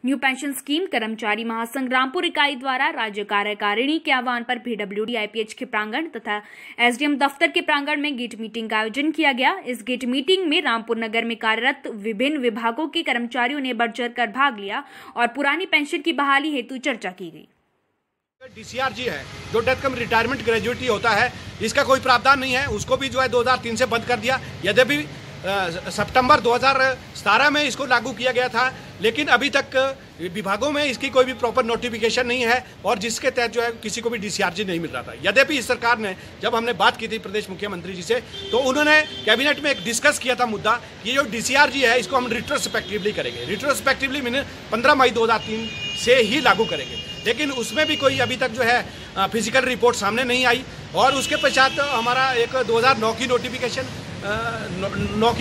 New pension scheme कर्मचारी महासंघ रामपुर इकाई द्वारा राज्य कार्यकारिणी के आह्वान पर PWD IPH के प्रांगण तथा SDM दफ्तर के प्रांगण में गेट मीटिंग का आयोजन किया गया। इस गेट मीटिंग में रामपुर नगर में कार्यरत विभिन्न विभागों के कर्मचारियों ने बढ़ चढ़ कर भाग लिया और पुरानी पेंशन की बहाली हेतु चर्चा की गई। DCRG है जो डेथ कम रिटायरमेंट ग्रेजुएटी होता है, इसका कोई प्रावधान नहीं है, उसको भी जो है 2003 से बंद कर दिया। यद्यपि सितंबर 2017 में इसको लागू किया गया था, लेकिन अभी तक विभागों में इसकी कोई भी प्रॉपर नोटिफिकेशन नहीं है और जिसके तहत जो है किसी को भी DCRG नहीं मिल रहा था। यद्यपि इस सरकार ने, जब हमने बात की थी प्रदेश मुख्यमंत्री जी से, तो उन्होंने कैबिनेट में एक डिस्कस किया था मुद्दा, ये जो DCRG है इसको हम रिट्रोस्पेक्टिवली करेंगे। रिट्रोस्पेक्टिवली मीन 15 मई 2003 से ही लागू करेंगे, लेकिन उसमें भी कोई अभी तक जो है फिजिकल रिपोर्ट सामने नहीं आई। और उसके पश्चात हमारा एक 2009 की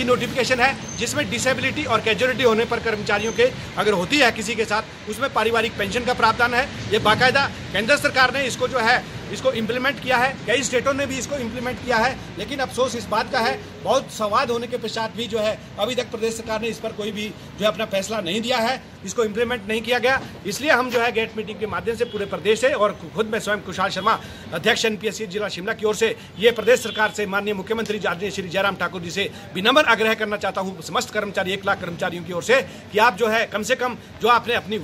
नोटिफिकेशन है, जिसमें डिसेबिलिटी और कैजुअलिटी होने पर कर्मचारियों के अगर होती है किसी के साथ, उसमें पारिवारिक पेंशन का प्रावधान है। ये बाकायदा केंद्र सरकार ने इसको जो है इसको इम्प्लीमेंट किया है, कई स्टेटों ने भी इसको इम्प्लीमेंट किया है, लेकिन अफसोस इस बात का है, बहुत संवाद होने के पश्चात भी जो है अभी तक प्रदेश सरकार ने इस पर कोई भी जो है अपना फैसला नहीं दिया है, इसको इम्प्लीमेंट नहीं किया गया। इसलिए हम जो है गेट मीटिंग के माध्यम से पूरे प्रदेश से और खुद मैं स्वयं कुशाल शर्मा, अध्यक्ष NPSC जिला शिमला की ओर से ये प्रदेश सरकार से माननीय मुख्यमंत्री आदरणीय श्री जयराम ठाकुर जी से विनम्र आग्रह करना चाहता हूँ, समस्त कर्मचारी 1 लाख कर्मचारियों की ओर से, कि आप जो है कम से कम जो आपने अपनी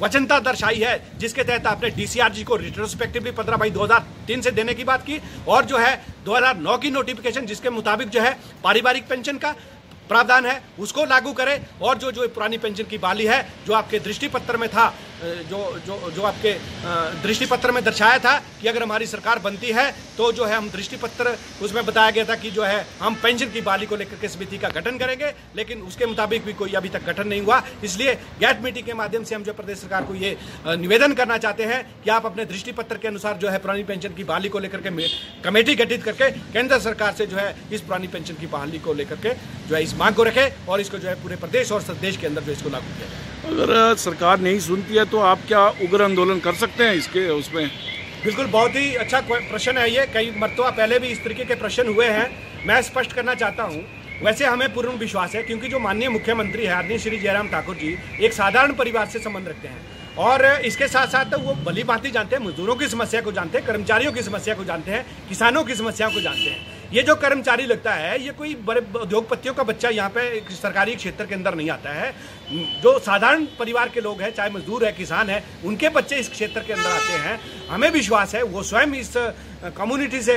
वचनता दर्शाई है, जिसके तहत आपने DCRG को रिट्रोस्पेक्टिवली 15 मई 2003 से देने की बात की, और जो है 2009 की नोटिफिकेशन जिसके मुताबिक जो है पारिवारिक पेंशन का प्रावधान है उसको लागू करें। और जो पुरानी पेंशन की बहाली है, जो आपके दृष्टि पत्र में था, जो आपके दृष्टि पत्र में दर्शाया था कि अगर हमारी सरकार बनती है तो जो है हम दृष्टि पत्र, उसमें बताया गया था कि जो है हम पेंशन की बहाली को लेकर के समिति का गठन करेंगे, लेकिन उसके मुताबिक भी कोई अभी तक गठन नहीं हुआ। इसलिए गेट मीटिंग के माध्यम से हम जो प्रदेश सरकार को ये निवेदन करना चाहते हैं कि आप अपने दृष्टि पत्र के अनुसार जो है पुरानी पेंशन की बहाली को लेकर के कमेटी गठित करके केंद्र सरकार से जो है इस पुरानी पेंशन की बहाली को लेकर के जो है इस मांग को रखें और इसको जो है पूरे प्रदेश और देश के अंदर जो इसको लागू किया जाए। अगर सरकार नहीं सुनती है तो आप क्या उग्र आंदोलन कर सकते हैं इसके उसमें? बिल्कुल, बहुत ही अच्छा प्रश्न है ये। कई मरतबा पहले भी इस तरीके के प्रश्न हुए हैं। मैं स्पष्ट करना चाहता हूँ, वैसे हमें पूर्ण विश्वास है, क्योंकि जो माननीय मुख्यमंत्री है आदरणीय श्री जयराम ठाकुर जी एक साधारण परिवार से संबंध रखते हैं और इसके साथ साथ वो भली भांति जानते हैं, मजदूरों की समस्या को जानते हैं, कर्मचारियों की समस्या को जानते हैं, किसानों की समस्या को जानते हैं। ये जो कर्मचारी लगता है, ये कोई बड़े उद्योगपतियों का बच्चा यहाँ पे सरकारी क्षेत्र के अंदर नहीं आता है। जो साधारण परिवार के लोग हैं, चाहे मजदूर है, किसान है, उनके बच्चे इस क्षेत्र के अंदर आते हैं। हमें विश्वास है वो स्वयं इस कम्युनिटी से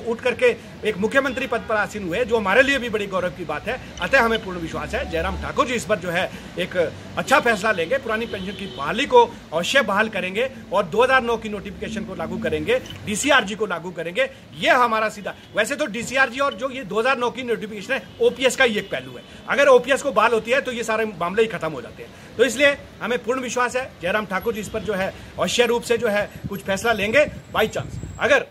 उठ करके एक मुख्यमंत्री पद पर आसीन हुए, जो हमारे लिए भी बड़ी गौरव की बात है। अतः हमें पूर्ण विश्वास है जयराम ठाकुर जी इस पर जो है एक अच्छा फैसला लेंगे, पुरानी पेंशन की बहाली को अवश्य बहाल करेंगे और 2009 की नोटिफिकेशन को लागू करेंगे, DCRG को लागू करेंगे। ये हमारा सीधा, वैसे तो DCRG और जो ये 2009 की नोटिफिकेशन है OPS का ही एक पहलू है। अगर OPS को बहाल होती है तो ये सारे मामले ही खत्म हो जाते हैं। तो इसलिए हमें पूर्ण विश्वास है जयराम ठाकुर जी इस पर जो है अवश्य रूप से जो है कुछ फैसला लेंगे। बाई चांस अगर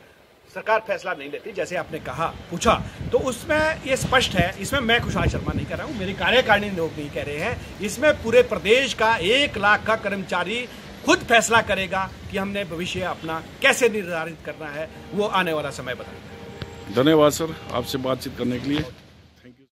सरकार फैसला नहीं लेती, जैसे आपने कहा, पूछा, तो उसमें ये स्पष्ट है, इसमें मैं कुशाल शर्मा नहीं कह रहा हूँ, मेरी कार्यकारिणी लोग नहीं कह रहे हैं, इसमें पूरे प्रदेश का 1 लाख का कर्मचारी खुद फैसला करेगा कि हमने भविष्य अपना कैसे निर्धारित करना है, वो आने वाला समय बताएगा। धन्यवाद सर, आपसे बातचीत करने के लिए।